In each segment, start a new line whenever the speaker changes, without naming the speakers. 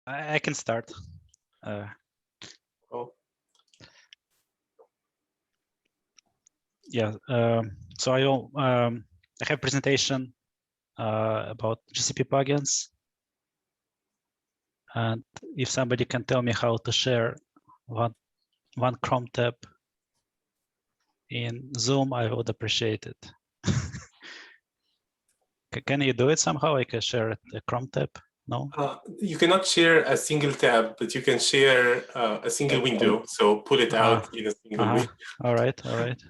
I can start. Yeah. So I have a presentation about GCP plugins, and if somebody can tell me how to share one Chrome tab in Zoom, I would appreciate it. Can you do it somehow? I can share the Chrome tab. No.
You cannot share a single tab, but you can share a single window. So pull it out in a single window.
All right. All right.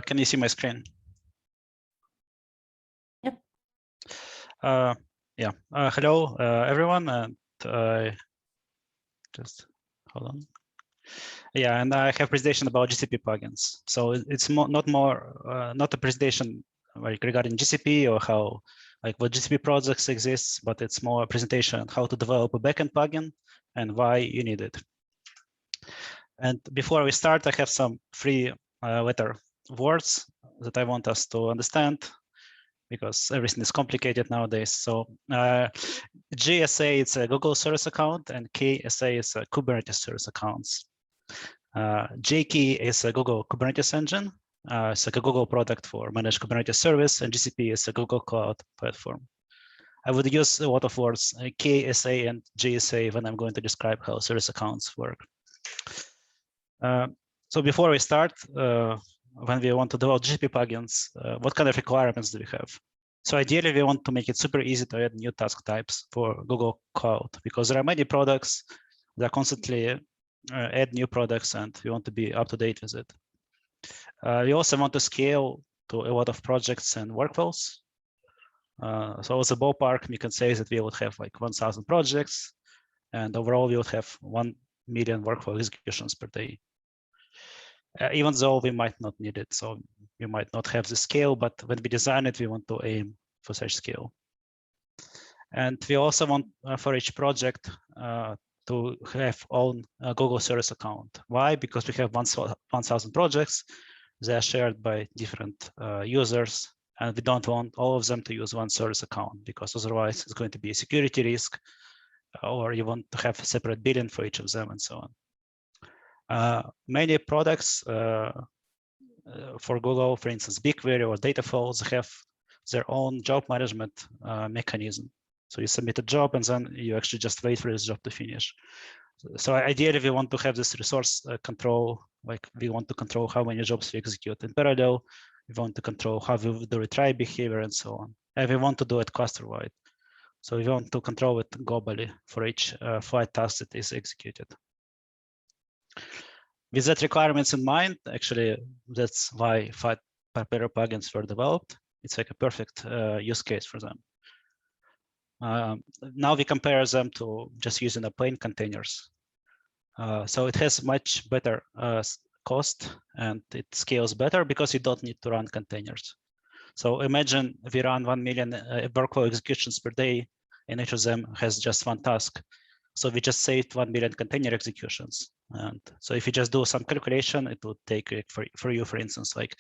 Can you see my screen?
Yep.
Yeah. Hello, everyone, and just hold on. Yeah, and I have a presentation about GCP plugins. So it's not a presentation like regarding GCP or how what GCP projects exist, but it's more a presentation on how to develop a backend plugin and why you need it. And before we start, I have some free letter words that I want us to understand, because everything is complicated nowadays. So GSA is a Google Service Account, and KSA is a Kubernetes Service Accounts. JK is a Google Kubernetes Engine. It's like a Google product for managed Kubernetes service, and GCP is a Google Cloud Platform. I would use a lot of words KSA and GSA when I'm going to describe how service accounts work. So before we start, when we want to develop GCP plugins, what kind of requirements do we have? So ideally, we want to make it super easy to add new task types for Google Cloud, because there are many products that constantly add new products, and we want to be up to date with it. We also want to scale to a lot of projects and workflows. So as a ballpark, we can say that we would have like 1,000 projects, and overall we would have 1 million workflow executions per day. Even though we might not need it, so we might not have the scale, but when we design it, we want to aim for such scale. And we also want for each project to have own Google Service account. Why? Because we have 1,000 projects that are shared by different users, and we don't want all of them to use one service account, because otherwise it's going to be a security risk, or you want to have a separate billing for each of them, and so on. Many products for Google, for instance, BigQuery or Dataflow, have their own job management mechanism. So you submit a job, and then you actually just wait for this job to finish. So ideally, we want to have this resource control, like we want to control how many jobs we execute in parallel. We want to control how we do retry behavior and so on. And we want to do it cluster-wide. So we want to control it globally for each Flyte task that is executed. With that requirements in mind, actually, that's why Flyte Prepare plugins were developed. It's like a perfect use case for them. Now we compare them to just using a plain containers. So it has much better cost, and it scales better because you don't need to run containers. So imagine we run 1 million workflow executions per day, and each of them has just one task. So we just saved 1 million container executions. And so if you just do some calculation, it would take for you, for instance, like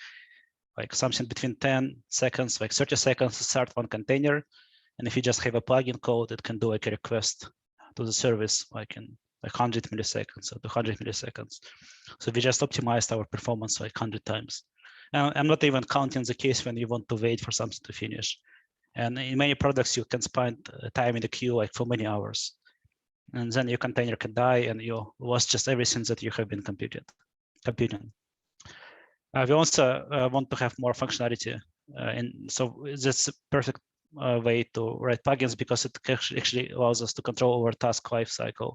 something between 10 seconds, like 30 seconds to start one container. And if you just have a plugin code, it can do like a request to the service like in like 100 milliseconds or 200 milliseconds. So we just optimized our performance like 100 times. And I'm not even counting the case when you want to wait for something to finish. And in many products, you can spend time in the queue like for many hours. And then your container can die, and you lost just everything that you have been computing. We also want to have more functionality. And so that's a perfect way to write plugins, because it actually allows us to control our task lifecycle.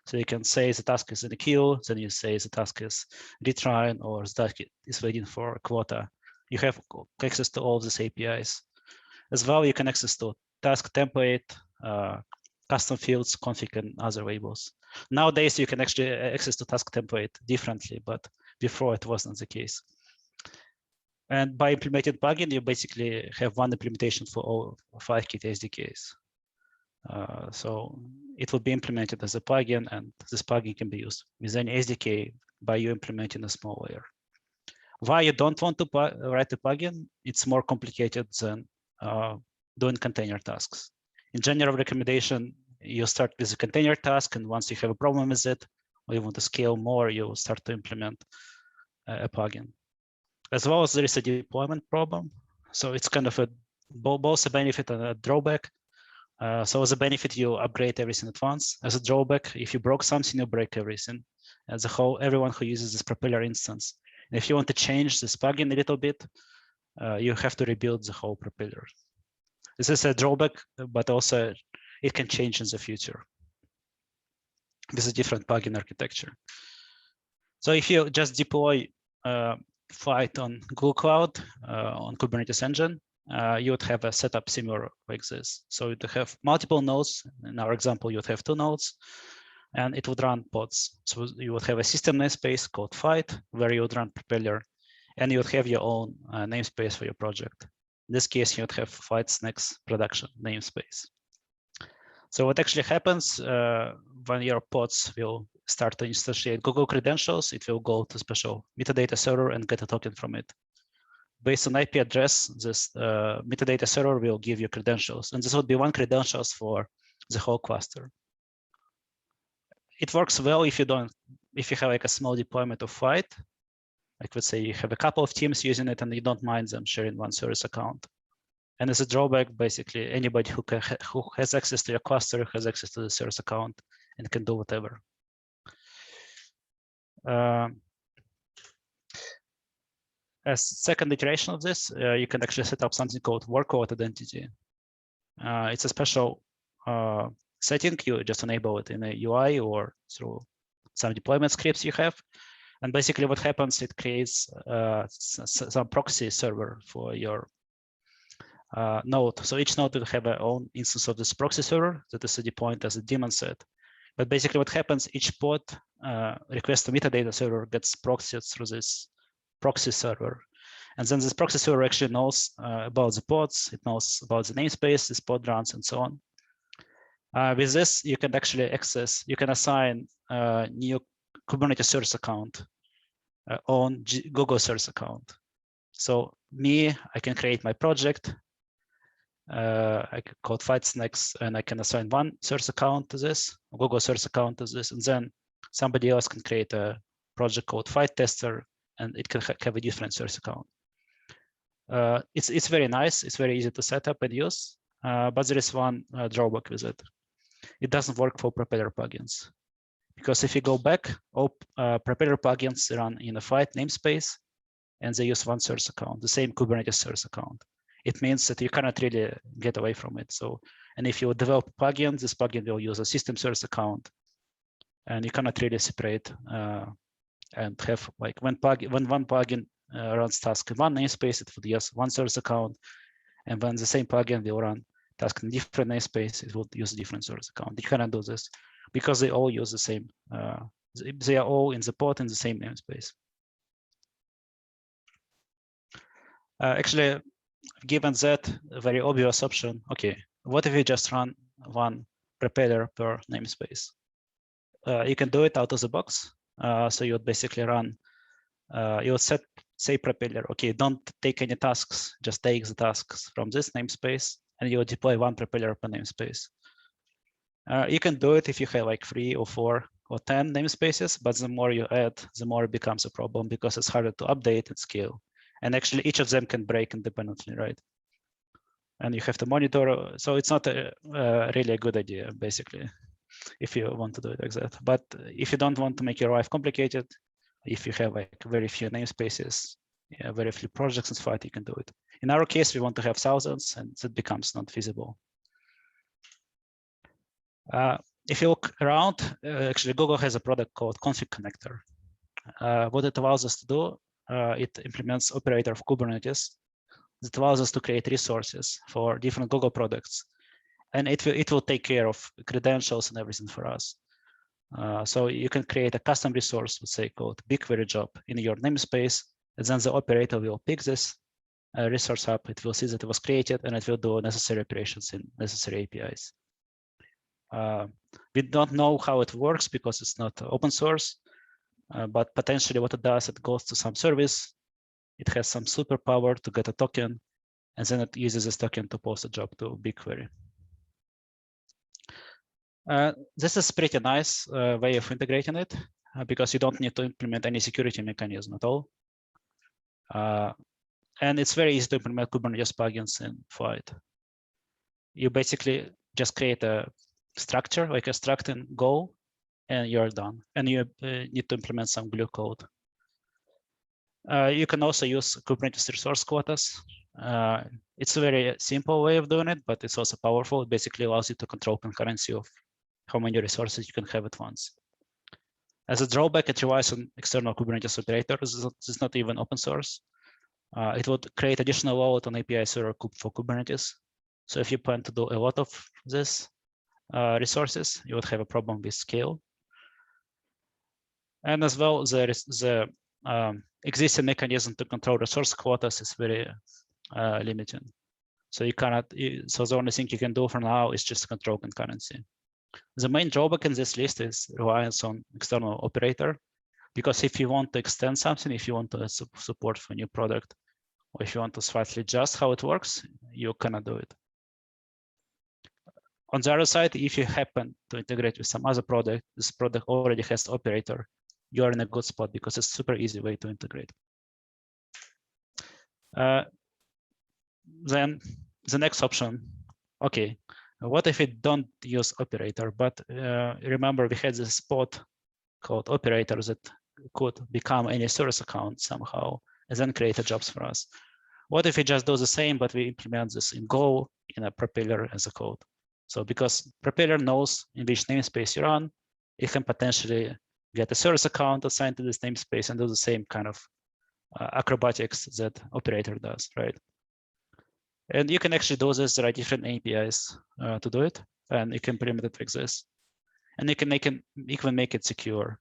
So you can say the task is in the queue, then you say the task is retrying, or the task is waiting for a quota. You have access to all of these APIs. As well, you can access to task template, custom fields, config, and other labels. Nowadays, you can actually access to task template differently, but before it wasn't the case. And by implementing plugin, you basically have one implementation for all FlyteCtl SDKs. So it will be implemented as a plugin, and this plugin can be used with any SDK by you implementing a small layer. Why you don't want to write a plugin? It's more complicated than doing container tasks. In general recommendation, you start with a container task, and once you have a problem with it, or you want to scale more, you start to implement a plugin. As well as there is a deployment problem. So it's kind of a both a benefit and a drawback. So as a benefit, you upgrade everything at once. As a drawback, if you broke something, you break everything. As a whole, everyone who uses this Propeller instance. And if you want to change this plugin a little bit, you have to rebuild the whole Propeller. This is a drawback, but also it can change in the future. This is a different plugin architecture. So if you just deploy Flyte on Google Cloud, on Kubernetes Engine, you would have a setup similar like this. So you have multiple nodes. In our example, you would have 2 nodes, and it would run pods. So you would have a system namespace called Flyte, where you would run Propeller, and you would have your own namespace for your project. In this case, you would have Flyte's next production namespace. So what actually happens when your pods will start to instantiate Google credentials, it will go to special metadata server and get a token from it. Based on IP address, this metadata server will give you credentials, and this would be 1 credentials for the whole cluster. It works well if you have like a small deployment of Flyte. Like let's say you have a couple of teams using it and you don't mind them sharing 1 service account. And as a drawback, basically anybody who has access to your cluster has access to the service account and can do whatever. As second iteration of this, you can actually set up something called workload identity. It's a special setting. You just enable it in a UI or through some deployment scripts you have. And basically what happens, it creates some proxy server for your node. So each node will have their own instance of this proxy server that is deployed as a daemon set. But basically what happens, each pod request to metadata server gets proxied through this proxy server. And then this proxy server actually knows about the pods, it knows about the namespace, this pod runs, and so on. With this, you can actually access, you can assign a new Kubernetes service account on Google service account. So me, I can create my project. I can call it FlyteCtl, and I can assign 1 service account to this, Google service account to this, and then somebody else can create a project called FlyteTester, and it can have a different service account. It's very nice. It's very easy to set up and use, but there is one drawback with it. It doesn't work for Propeller plugins, because if you go back, all Propeller plugins run in a Flyte namespace, and they use 1 service account, the same Kubernetes service account. It means that you cannot really get away from it. So, and if you develop a plugin, this plugin will use a system service account, and you cannot really separate and have like when one plugin runs task in 1 namespace, it would use 1 service account, and when the same plugin will run task in different namespace, it would use a different service account. You cannot do this because they all use the same. They are all in the pod in the same namespace. Actually, given that very obvious option, okay, what if you just run 1 Propeller per namespace? You can do it out of the box. So you would basically run, you would say Propeller, okay, don't take any tasks, just take the tasks from this namespace, and you would deploy 1 Propeller per namespace. You can do it if you have like 3 or 4 or 10 namespaces, but the more you add, the more it becomes a problem because it's harder to update and scale. And actually each of them can break independently, right? And you have to monitor. So it's not really a good idea, basically, if you want to do it like that. But if you don't want to make your life complicated, if you have like very few namespaces, very few projects in Flyte, you can do it. In our case, we want to have thousands, and that becomes not feasible. If you look around, actually Google has a product called Config Connector. What it allows us to do, it implements operator of Kubernetes that allows us to create resources for different Google products. And it will take care of credentials and everything for us. So you can create a custom resource, let's say called BigQuery job in your namespace, and then the operator will pick this resource up. It will see that it was created, and it will do necessary operations in necessary APIs. We don't know how it works because it's not open source, but potentially what it does, it goes to some service, it has some superpower to get a token, and then it uses this token to post a job to BigQuery. This is pretty nice way of integrating it because you don't need to implement any security mechanism at all. And it's very easy to implement Kubernetes plugins in Flyte. You basically just create a structure, like a struct in Go, and you're done. And you need to implement some glue code. You can also use Kubernetes resource quotas. It's a very simple way of doing it, but it's also powerful. It basically allows you to control concurrency of how many resources you can have at once. As a drawback, it relies on external Kubernetes operators. It's not even open source. It would create additional load on API server for Kubernetes. So if you plan to do a lot of this resources, you would have a problem with scale. And as well, the existing mechanism to control resource quotas is very limiting. So you cannot. So the only thing you can do for now is just control concurrency. The main drawback in this list is reliance on external operator, because if you want to extend something, if you want to support for a new product, or if you want to slightly adjust how it works, you cannot do it. On the other side, if you happen to integrate with some other product, this product already has operator, you are in a good spot because it's a super easy way to integrate. Then the next option, okay, what if we don't use operator, but remember we had this spot called operators that could become any service account somehow and then create jobs for us. What if we just do the same, but we implement this in Go in a Propeller as a code? So because Propeller knows in which namespace you run, it can potentially get a service account assigned to this namespace and do the same kind of acrobatics that operator does, right? And you can actually do this. There are different APIs to do it, and you can implement it like this. And you can even make it secure.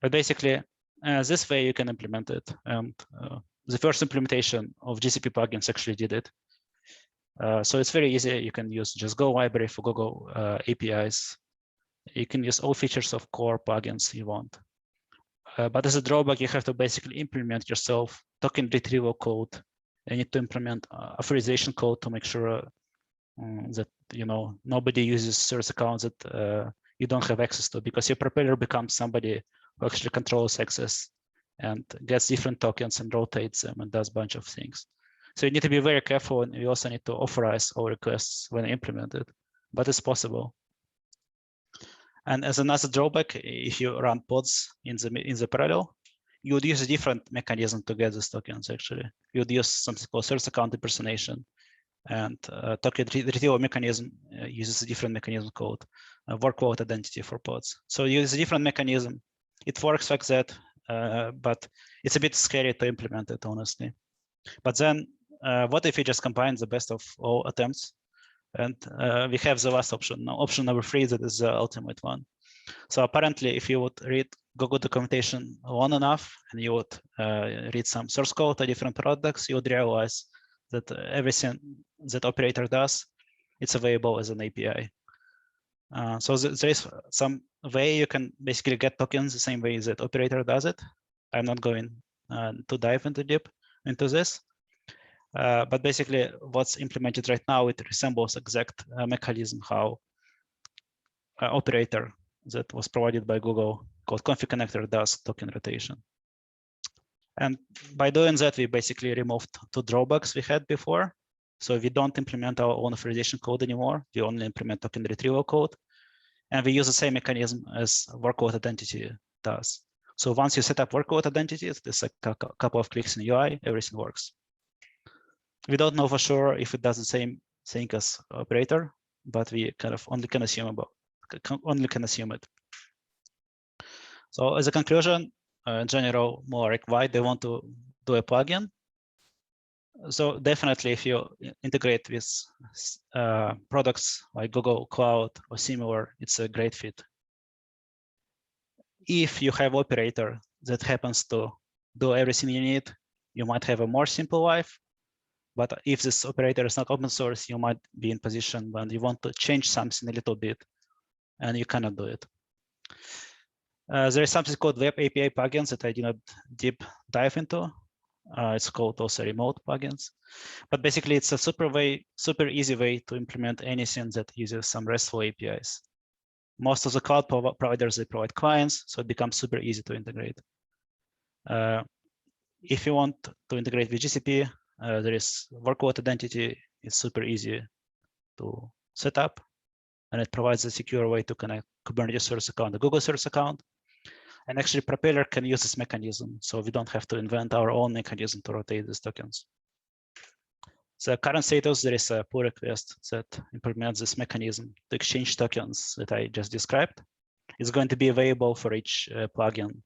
But basically, this way you can implement it. And the first implementation of GCP plugins actually did it. So it's very easy. You can use just Go library for Google APIs. You can use all features of core plugins you want. But as a drawback, you have to basically implement yourself token retrieval code. You need to implement authorization code to make sure that nobody uses service accounts that you don't have access to, because your propeller becomes somebody who actually controls access and gets different tokens and rotates them and does a bunch of things. So you need to be very careful, and you also need to authorize all requests when implemented, but it's possible. And as another drawback, if you run pods in the parallel, you would use a different mechanism to get these tokens. Actually, you would use something called service account impersonation, and token retrieval mechanism uses a different mechanism called workload identity for pods. So you use a different mechanism. It works like that, but it's a bit scary to implement it, honestly. But then, what if we just combine the best of all attempts? And we have the last option. Now, option number 3, that is the ultimate one. So apparently, if you would read Google documentation long enough, and you would read some source code to different products, you would realize that everything that operator does, it's available as an API. So there is some way you can basically get tokens the same way that operator does it. I'm not going to dive into deep into this. But basically, what's implemented right now, it resembles exact mechanism how operator that was provided by Google called config connector does token rotation. And by doing that, we basically removed 2 drawbacks we had before. So we don't implement our own authorization code anymore. We only implement token retrieval code. And we use the same mechanism as workload identity does. So once you set up workload identity, there's a couple of clicks in UI, everything works. We don't know for sure if it does the same thing as operator, but we kind of only can assume it. So as a conclusion, in general, more like why they want to do a plugin. So definitely, if you integrate with products like Google Cloud or similar, it's a great fit. If you have operator that happens to do everything you need, you might have a more simple life. But if this operator is not open source, you might be in position when you want to change something a little bit, and you cannot do it. There is something called Web API plugins that I did not deep dive into. It's called also remote plugins. But basically, it's a super easy way to implement anything that uses some RESTful APIs. Most of the cloud providers, they provide clients, so it becomes super easy to integrate. If you want to integrate with GCP, there is workload identity. It's super easy to set up, and it provides a secure way to connect Kubernetes service account to Google service account. And actually, Propeller can use this mechanism, so we don't have to invent our own mechanism to rotate these tokens. So current status, there is a pull request that implements this mechanism to exchange tokens that I just described. It's going to be available for each plugin.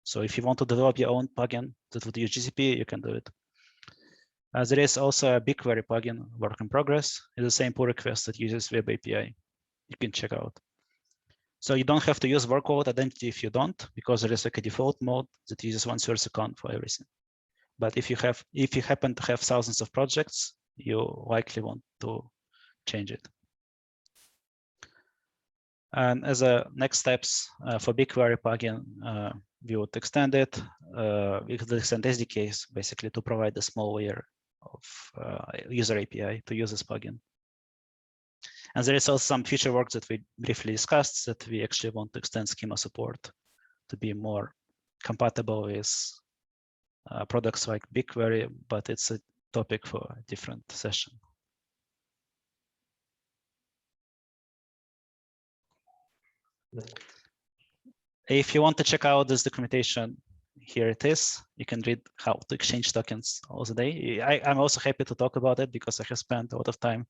So if you want to develop your own plugin that would use GCP, you can do it. There is also a BigQuery plugin, work in progress. It's the same pull request that uses Web API. You can check out. So you don't have to use workload identity if you don't, because there is like a default mode that uses one source account for everything. But if you happen to have thousands of projects, you likely want to change it. And as a next steps for BigQuery plugin, we would extend it. We could extend SDKs basically to provide a small layer of user API to use this plugin. And there is also some feature work that we briefly discussed that we actually want to extend schema support to be more compatible with products like BigQuery, but it's a topic for a different session. If you want to check out this documentation, here it is. You can read how to exchange tokens all the day. I'm also happy to talk about it because I have spent a lot of time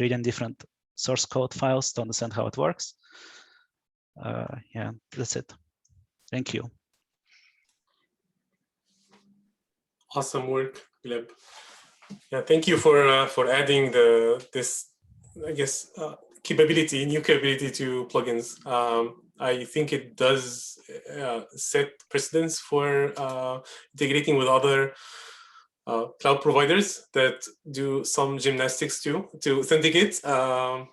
reading different source code files to understand how it works. Yeah, that's it. Thank you.
Awesome work, Gleb. Yeah, thank you for adding this, I guess, new capability to plugins. I think it does set precedence for integrating with other cloud providers that do some gymnastics to authenticate. So,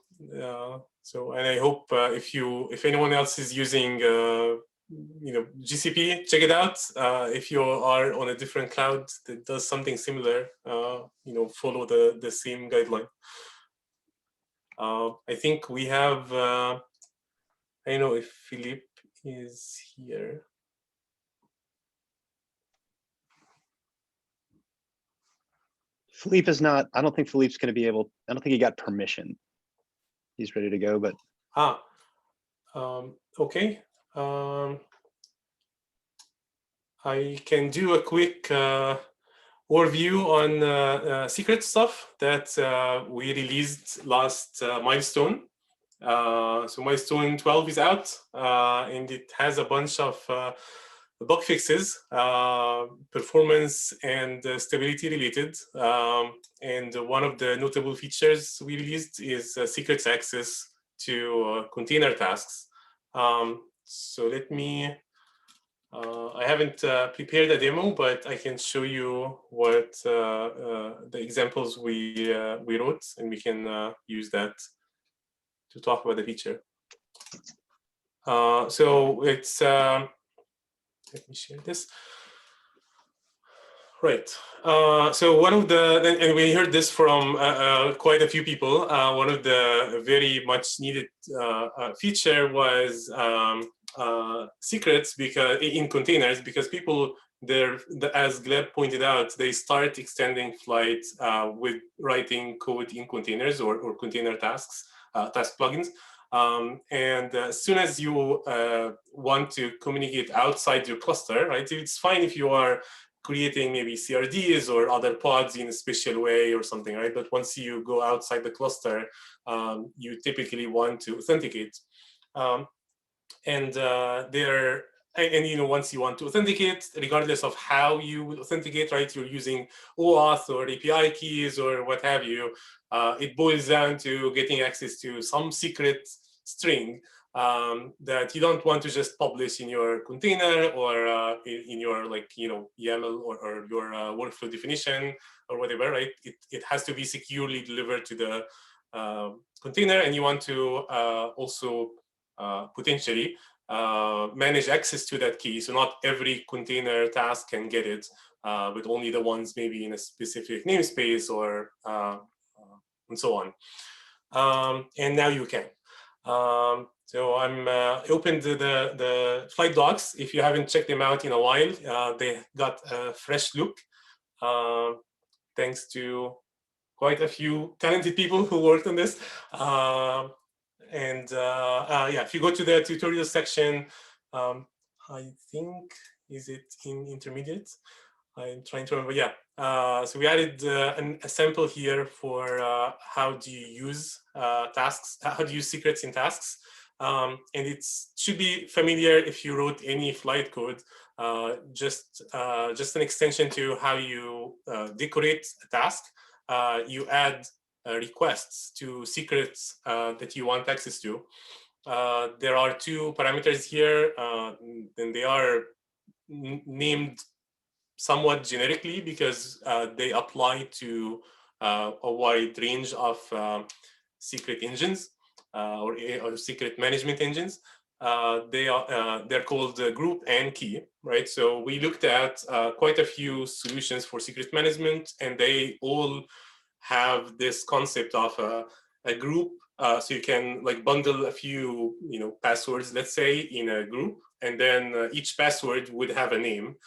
and I hope if anyone else is using GCP, check it out. If you are on a different cloud that does something similar, follow the same guideline. I think we have, I don't know if Philippe is here.
Philippe is not, I don't think Philippe's going to be able, I don't think he got permission. He's ready to go, but.
Okay. I can do a quick overview on secret stuff that we released last milestone. So milestone 12 is out, and it has a bunch of bug fixes, performance and stability related. And one of the notable features we released is secrets access to container tasks. So let me, I haven't prepared a demo, but I can show you what the examples we wrote, and we can use that to talk about the feature. So it's, let me share this. Right. So one of the, and we heard this from quite a few people, one of the very much needed feature was secrets because in containers, because people there, as Gleb pointed out, they start extending Flyte with writing code in containers or container tasks, task plugins. And as soon as you want to communicate outside your cluster, right? It's fine if you are creating maybe CRDs or other pods in a special way or something, right? But once you go outside the cluster, you typically want to authenticate. And once you want to authenticate, regardless of how you will authenticate, right? You're using OAuth or API keys or what have you. It boils down to getting access to some secret string that you don't want to just publish in your container or in your YAML or your workflow definition or whatever, right? It has to be securely delivered to the container, and you want to also potentially manage access to that key. So not every container task can get it. but only the ones maybe in a specific namespace or and so on. And now you can. So I'm opened the Flyte docs. If you haven't checked them out in a while, they got a fresh look, thanks to quite a few talented people who worked on this. Yeah, if you go to the tutorial section, I think, is it in intermediate? I'm trying to remember. Yeah. So we added a sample here for how do you use tasks, how do you use secrets in tasks. And it should be familiar if you wrote any Flyte code, just an extension to how you decorate a task. You add requests to secrets that you want access to. There are two parameters here, and they are named somewhat generically because they apply to a wide range of secret engines or secret management engines. They're called group and key, right? So we looked at quite a few solutions for secret management, and they all have this concept of a group. So you can like bundle a few, passwords, let's say, in a group, and then each password would have a name.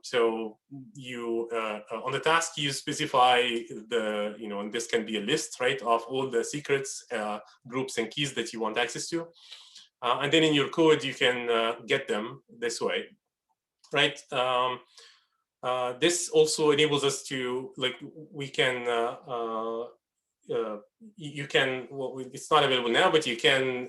So you on the task you specify the and this can be a list, right, of all the secrets, groups and keys that you want access to, and then in your code you can get them this way, right? This also enables us to we can you can, well, it's not available now, but you can,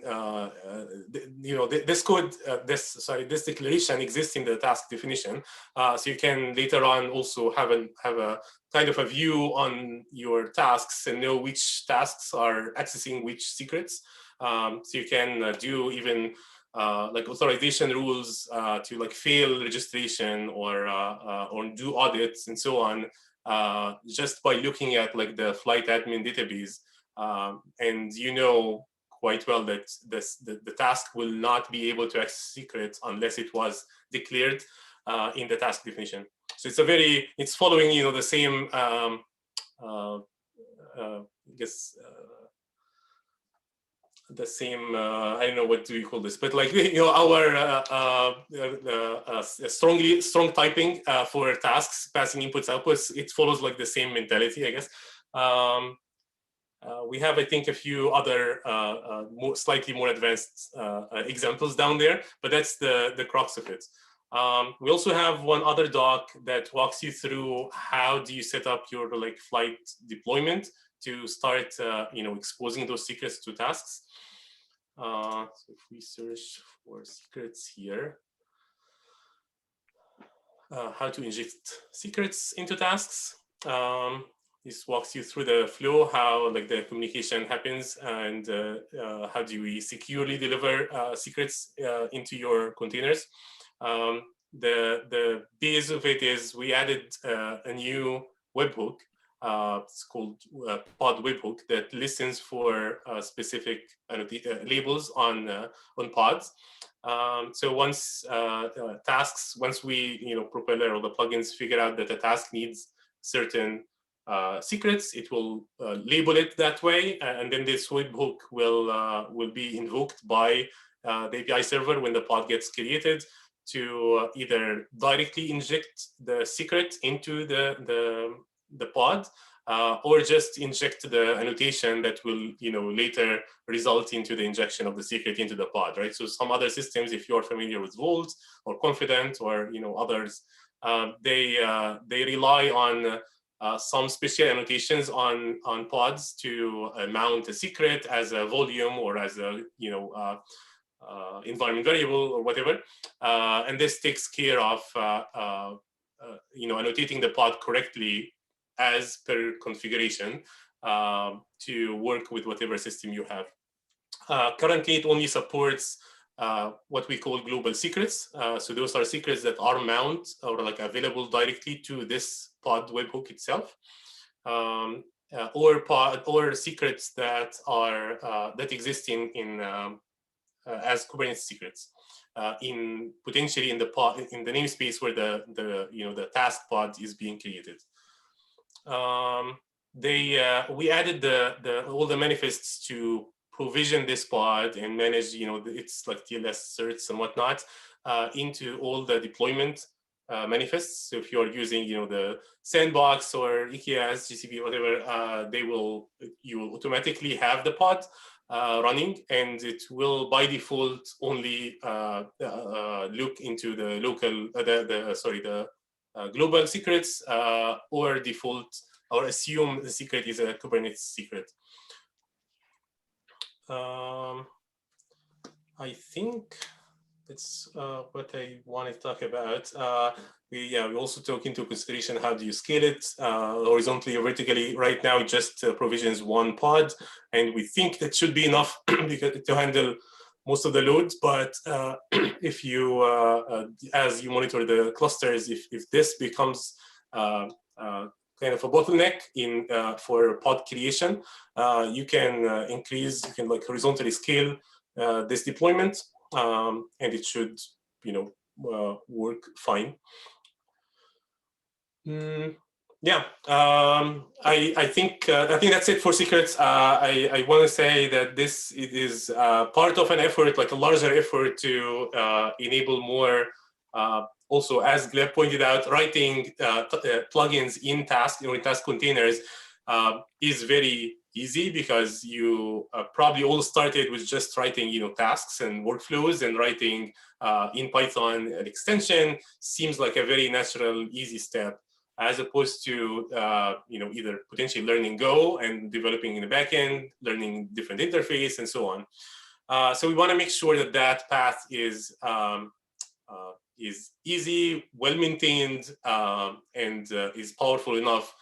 this code, this declaration exists in the task definition. So you can later on also have a kind of a view on your tasks and know which tasks are accessing which secrets. So you can do even authorization rules to fail registration or do audits and so on. Just by looking at the Flyte admin database, and quite well that the task will not be able to access secrets unless it was declared in the task definition. So it's following the same I guess the same I don't know what do we call this, but our strong typing for tasks, passing inputs outputs, it follows the same mentality, I guess. We have, I think, a few other slightly more advanced examples down there, but that's the crux of it. We also have one other doc that walks you through how do you set up your Flyte deployment to start exposing those secrets to tasks. So if we search for secrets here, how to inject secrets into tasks. This walks you through the flow, how the communication happens, and how do we securely deliver secrets into your containers. The base of it is we added a new webhook. It's called pod webhook that listens for specific labels on pods. So once once we Propeller or the plugins figure out that a task needs certain secrets, it will label it that way, and then this webhook will be invoked by the API server when the pod gets created to either directly inject the secret into the pod, or just inject the annotation that will later result into the injection of the secret into the pod, right? So some other systems, if you're familiar with Vault or Confident or others, they rely on some special annotations on pods to mount a secret as a volume or as a environment variable or whatever, and this takes care of annotating the pod correctly as per configuration to work with whatever system you have. Currently, it only supports what we call global secrets. So those are secrets that are mounted or available directly to this pod webhook itself, or secrets that are that exist in as Kubernetes secrets. in potentially in the pod, in the namespace where the task pod is being created. We added all the manifests to provision this pod and manage, it's like TLS certs and whatnot into all the deployment manifests. So if you are using, the sandbox or EKS, GCP, whatever, you will automatically have the pod running, and it will by default only look into the local, the global secrets or default or assume the secret is a Kubernetes secret. I think that's what I want to talk about. We also took into consideration how do you scale it horizontally or vertically. Right now, it just provisions one pod, and we think that should be enough because to handle most of the loads. But if you, as you monitor the clusters, if this becomes kind of a bottleneck in for pod creation, you can increase, you can like horizontally scale this deployment, and it should, work fine. I think that's it for secrets. I want to say that it is part of an effort, like a larger effort to enable more. Also, as Gleb pointed out, writing plugins in task containers is very easy because you probably all started with just writing, tasks and workflows, and writing in Python an extension seems like a very natural, easy step, as opposed to either potentially learning Go and developing in the backend, learning different interface, and so on. So we want to make sure that that path is easy, well-maintained, and is powerful enough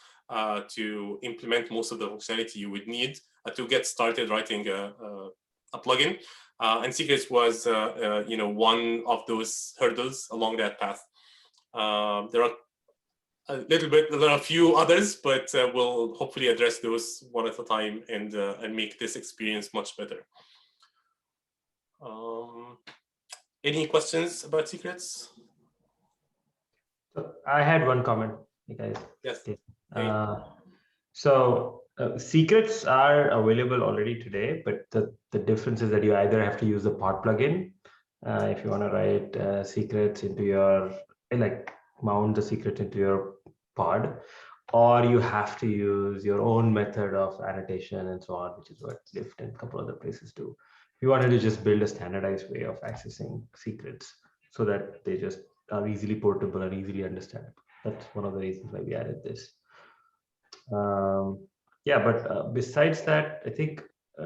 to implement most of the functionality you would need to get started writing a plugin. And secrets was, one of those hurdles along that path. There are a few others, but we'll hopefully address those one at a time and make this experience much better. Any questions about secrets?
So I had one comment, you guys.
Yes.
Secrets are available already today, but the difference is that you either have to use the pod plugin if you want to write secrets into your, mount the secret into your pod, or you have to use your own method of annotation and so on, which is what Lyft and a couple other places do. We wanted to just build a standardized way of accessing secrets so that they just are easily portable and easily understandable. That's one of the reasons why we added this. Besides that, I think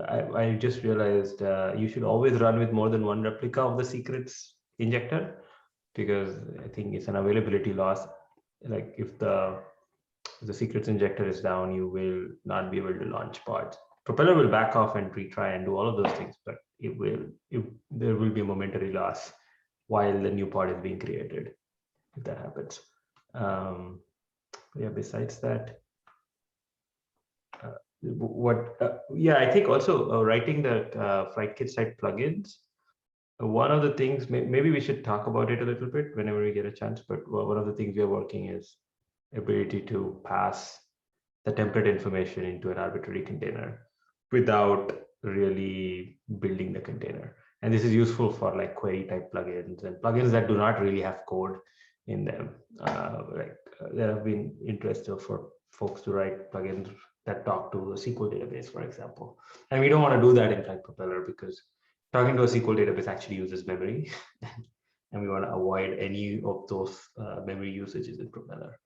I just realized you should always run with more than one replica of the secrets injector, because I think it's an availability loss. Like if the secrets injector is down, you will not be able to launch pods. Propeller will back off and retry and do all of those things, but there will be a momentary loss while the new pod is being created, if that happens. Besides that, I think also writing the FlyteCtl site plugins. One of the things, maybe we should talk about it a little bit whenever we get a chance, but one of the things we are working is ability to pass the template information into an arbitrary container without really building the container. And this is useful for like query type plugins and plugins that do not really have code in them. There have been interest for folks to write plugins that talk to a SQL database, for example. And we don't want to do that in Flyte Propeller because talking to a SQL database actually uses memory. And we want to avoid any of those memory usages in Propeller.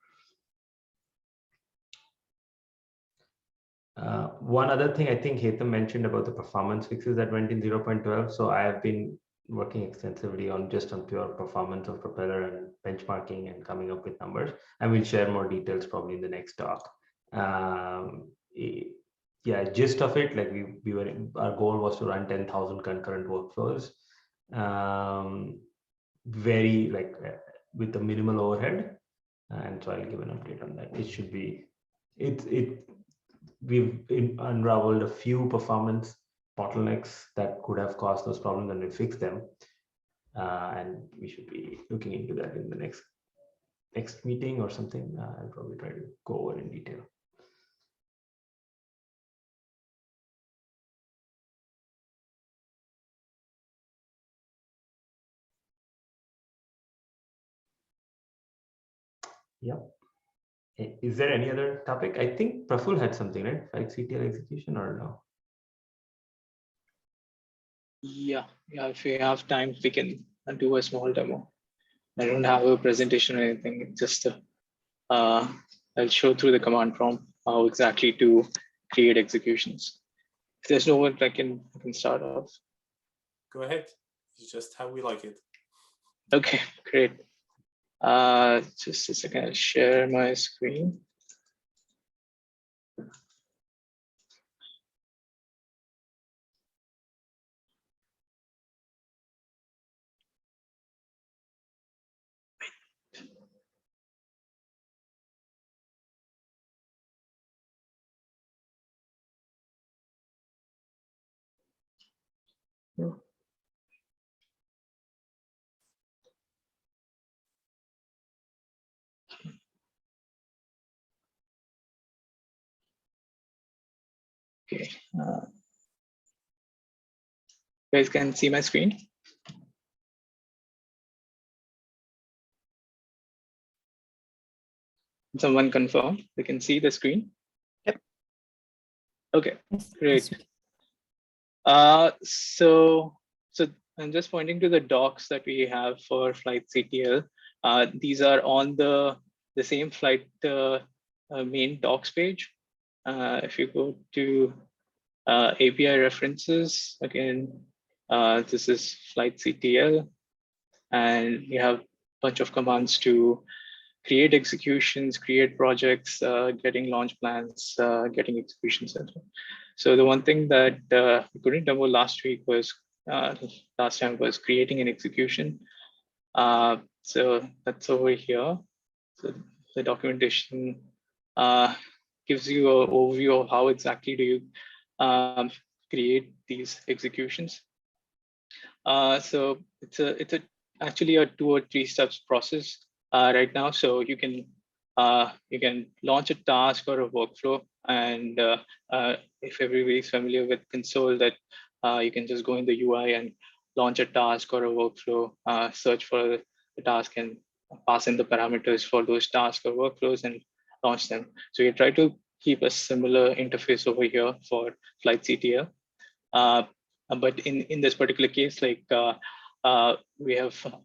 One other thing I think Haytham mentioned about the performance fixes that went in 0.12. So I have been working extensively on pure performance of Propeller and benchmarking and coming up with numbers. And we'll share more details probably in the next talk. Gist of it, like our goal was to run 10,000 concurrent workflows, with the minimal overhead. And so I'll give an update on that. It should be, we've unraveled a few performance bottlenecks that could have caused those problems, and we fixed them. and we should be looking into that in the next meeting or something. I'll probably try to go over in detail. Yep. Is there any other topic? I think Praful had something, right? FlyteCtl execution or no?
Yeah, if we have time, we can do a small demo. I don't have a presentation or anything. It's just I'll show through the command prompt how exactly to create executions. If there's no one, I can start off.
Go ahead. It's just how we like it.
Okay, great. Just a second, I'll share my screen. Okay. You guys can see my screen. Someone confirm they can see the screen.
Yep.
Okay, great. So I'm just pointing to the docs that we have for FlyteCtl. These are on the same Flyte main docs page. If you go to API references, again, this is FlyteCtl, and you have a bunch of commands to create executions, create projects, getting launch plans, getting executions. So the one thing that we couldn't demo last time was creating an execution. So that's over here. So the documentation gives you an overview of how exactly do you create these executions. So it's actually a 2 or 3 steps process right now. So you can launch a task or a workflow, and if everybody's familiar with console, that you can just go in the UI and launch a task or a workflow, search for the task and pass in the parameters for those tasks or workflows and launch them. So you try to keep a similar interface over here for FlyteCtl. But in this particular case, like we have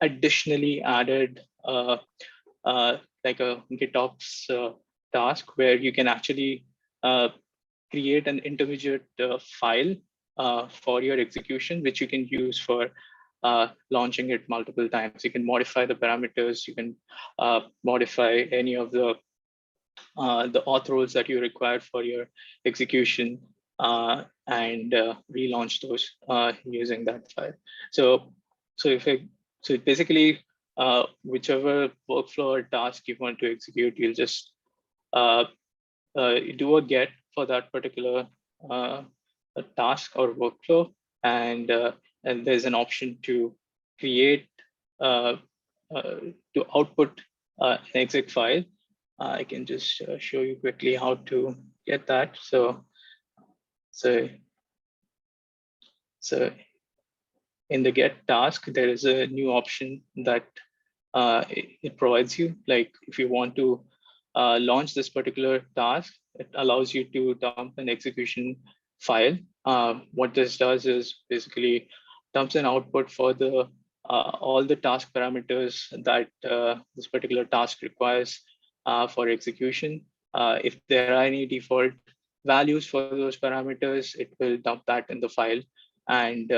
additionally added like a GitOps task where you can actually create an intermediate file for your execution, which you can use for launching it multiple times. You can modify the parameters. You can modify any of the auth roles that you require for your execution and relaunch those using that file. So basically, whichever workflow or task you want to execute, you'll just do a get for that particular task or workflow, and there's an option to create to output an exec file. I can just show you quickly how to get that. So in the get task, there is a new option that it provides you. Like if you want to launch this particular task, it allows you to dump an execution file. What this does is basically dumps an output for the all the task parameters that this particular task requires for execution. If there are any default values for those parameters, it will dump that in the file. And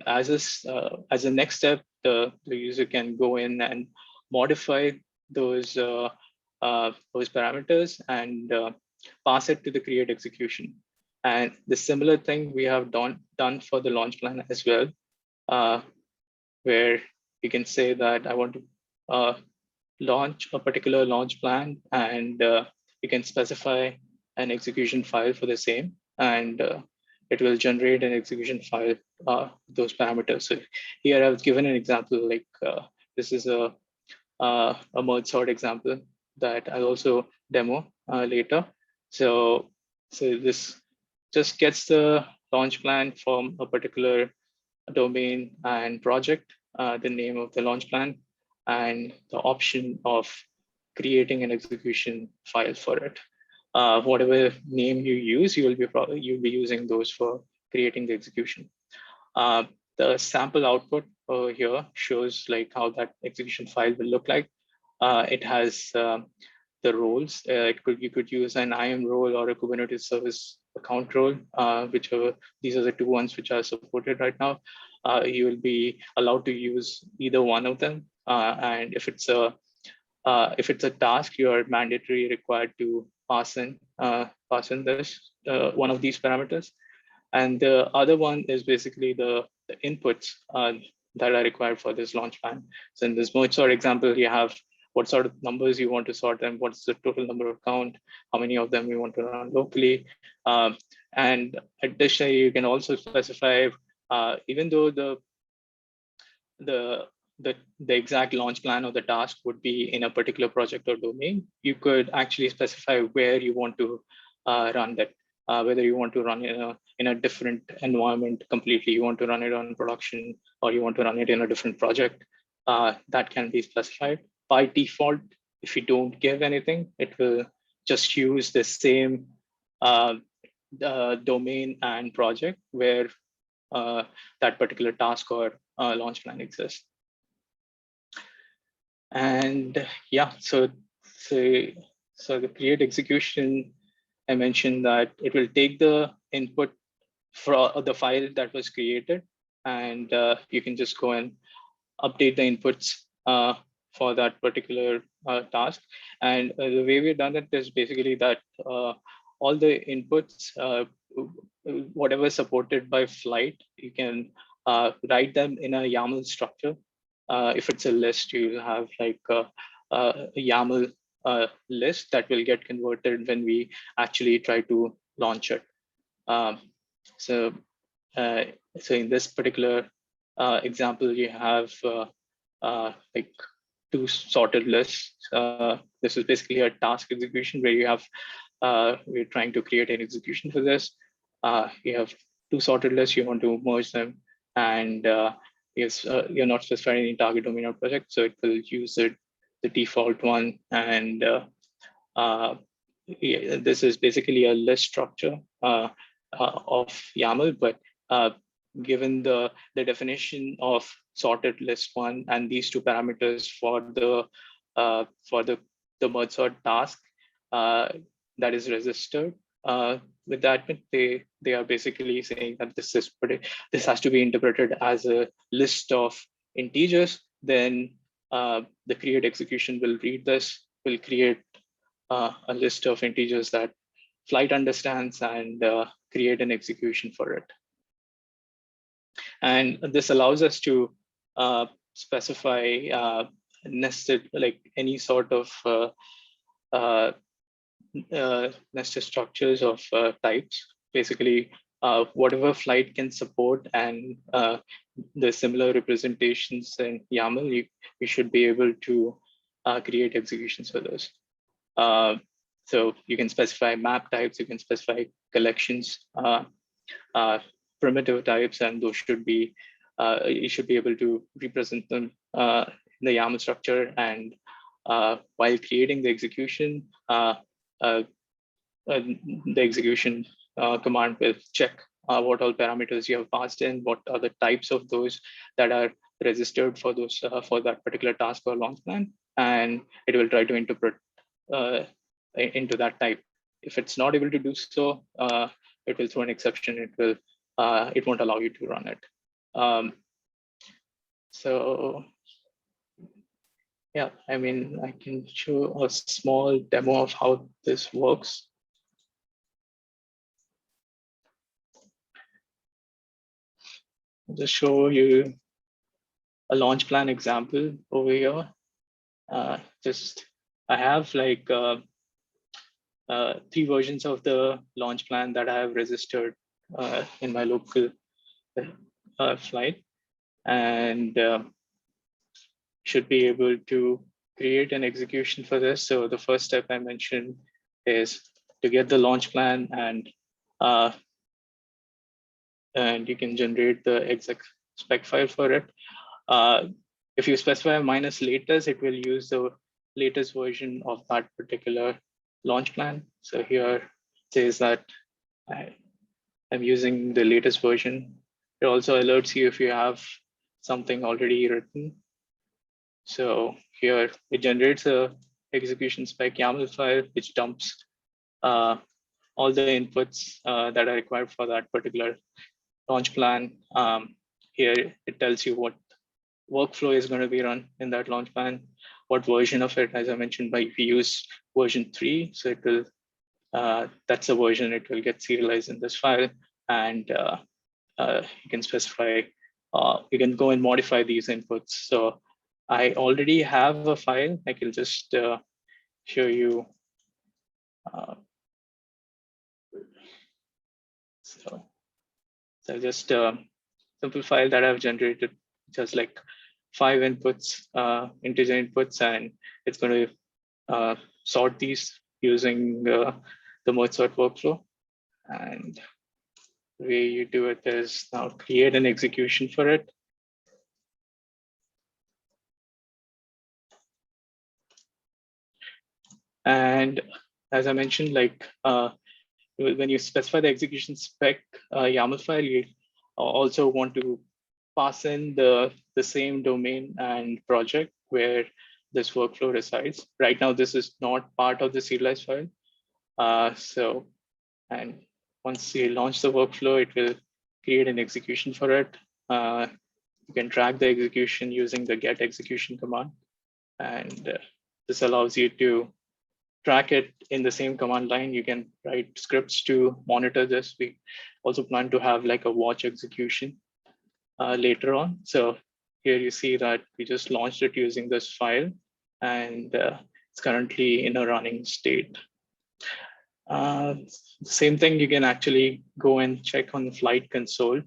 as a next step, the user can go in and modify those parameters and pass it to the create execution. And the similar thing we have done for the launch plan as well, where you can say that I want to launch a particular launch plan, and you can specify an execution file for the same, and it will generate an execution file, those parameters. So here I've given an example, like this is a merge sort example that I'll also demo later. So this just gets the launch plan from a particular domain and project, the name of the launch plan, and the option of creating an execution file for it. Whatever name you use, you'll be using those for creating the execution. The sample output over here shows like how that execution file will look like. It has the roles. You could use an IAM role or a Kubernetes service account role, whichever. These are the two ones which are supported right now. You will be allowed to use either one of them. And if it's a task, you are mandatory required to pass in this one of these parameters. And the other one is basically the inputs that are required for this launch plan. So in this merge sort example, you have what sort of numbers you want to sort and what's the total number of count, how many of them you want to run locally. And additionally, you can also specify, even though the exact launch plan of the task would be in a particular project or domain, you could actually specify where you want to run that. Whether you want to run in a different environment completely, you want to run it on production, or you want to run it in a different project, that can be specified. By default, if you don't give anything, it will just use the same domain and project where that particular task or launch plan exists. And yeah, so the create execution, I mentioned that it will take the input for the file that was created, and you can just go and update the inputs for that particular task. And the way we've done it is basically that all the inputs, whatever is supported by Flyte, you can write them in a YAML structure. If it's a list, you'll have like a YAML list that will get converted when we actually try to launch it. So in this particular example, you have like two sorted lists. This is basically a task execution where you have, we're trying to create an execution for this. You have two sorted lists, you want to merge them, and you're not specifying any target domain or project, so it will use the default one. And yeah, this is basically a list structure of YAML, but given the definition of sorted list one and these two parameters for the merge sort task that is registered with the admin, they are basically saying that this has to be interpreted as a list of integers. Then the create execution will read this, will create a list of integers that Flyte understands and create an execution for it. And this allows us to specify nested, like any sort of nested structures of types. Basically, whatever Flyte can support and the similar representations in YAML, you should be able to create executions for those. So you can specify map types, you can specify collections, primitive types, and those should be, you should be able to represent them in the YAML structure. And while creating the execution, the execution command will check what all parameters you have passed in, what are the types of those that are registered for those for that particular task or launch plan, and it will try to interpret into that type. If it's not able to do so, it will throw an exception. It won't allow you to run it. So yeah, I mean, I can show a small demo of how this works. I'll just show you a launch plan example over here. I have like 3 versions of the launch plan that I have registered in my local Flyte, and should be able to create an execution for this. So the first step I mentioned is to get the launch plan, and you can generate the exec spec file for it. If you specify minus latest, it will use the latest version of that particular launch plan. So here it says that I'm using the latest version. It also alerts you if you have something already written. So here it generates a execution spec YAML file, which dumps all the inputs that are required for that particular launch plan. Here it tells you what workflow is going to be run in that launch plan, what version of it. As I mentioned, if you use version 3, so it will that's the version it will get serialized in this file, and you can specify. You can go and modify these inputs. So I already have a file. I can just show you. So just a simple file that I've generated, just like 5 inputs, integer inputs, and it's going to sort these using the merge sort workflow. And the way you do it is now create an execution for it. And as I mentioned, like when you specify the execution spec YAML file, you also want to pass in the same domain and project where this workflow resides. Right now, this is not part of the serialized file. And once you launch the workflow, it will create an execution for it. You can track the execution using the get execution command. And this allows you to track it in the same command line. You can write scripts to monitor this. We also plan to have like a watch execution later on. So here you see that we just launched it using this file, and it's currently in a running state. Same thing, you can actually go and check on the Flyte console.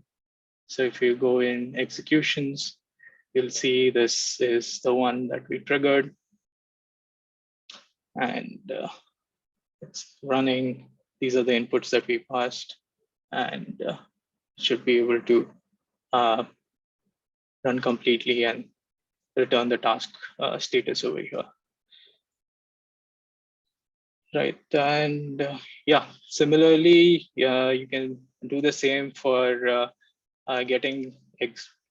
So if you go in executions, you'll see this is the one that we triggered. And it's running. These are the inputs that we passed, and should be able to run completely and return the task status over here. Right, and yeah, similarly, you can do the same for getting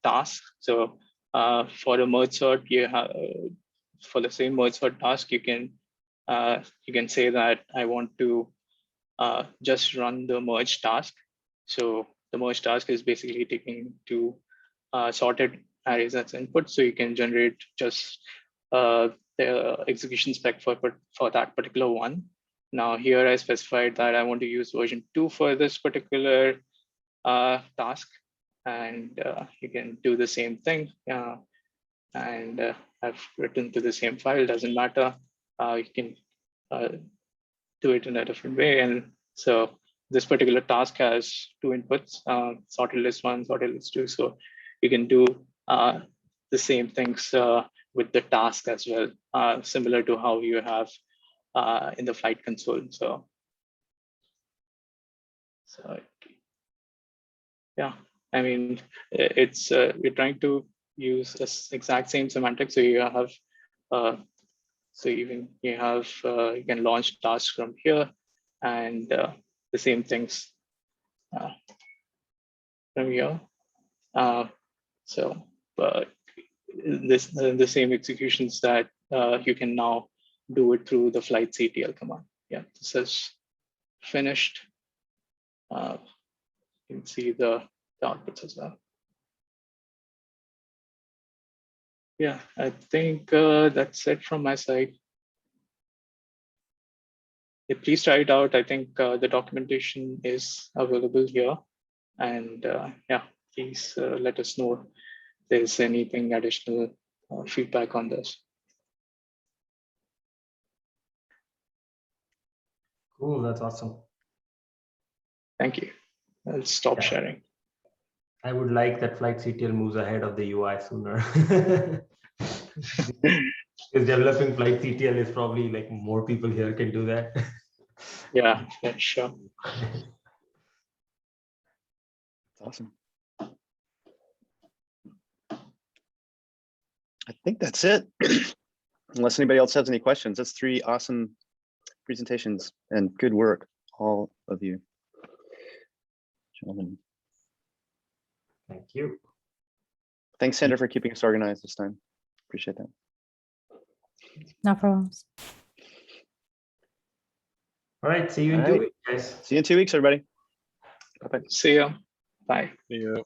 tasks. So for a merge sort, you have for the same merge sort task, you can say that I want to just run the merge task. So the merge task is basically taking two sorted arrays as input. So you can generate just the execution spec for that particular one. Now here I specified that I want to use version 2 for this particular task, and you can do the same thing. And I've written to the same file, doesn't matter. You can do it in a different way. And so this particular task has 2 inputs, sorted list 1, sorted list 2. So you can do the same things with the task as well, similar to how you have in the Flyte console. So yeah, I mean, it's we're trying to use the exact same semantics. So you have you can launch tasks from here, and the same things from here. But the same executions that you can now do it through the FlyteCtl command. Yeah, this is finished. You can see the outputs as well. Yeah, I think that's it from my side. Yeah, please try it out. I think the documentation is available here. And yeah, please let us know if there's anything additional feedback on this.
Cool, that's awesome.
Thank you. I'll stop
Yeah.
sharing.
I would like that FlyteCtl moves ahead of the UI sooner. Because developing FlyteCtl is probably like more people here can do that.
Yeah, sure.
Awesome. I think that's it. Unless anybody else has any questions, that's 3 awesome presentations and good work, all of you, gentlemen.
Thank you.
Thanks, Sandra, for keeping us organized this time. Appreciate that.
No problems.
All right, see you in
All
2
right.
weeks, guys.
See you in 2 weeks, everybody. Bye-bye.
See ya. Bye.
See you.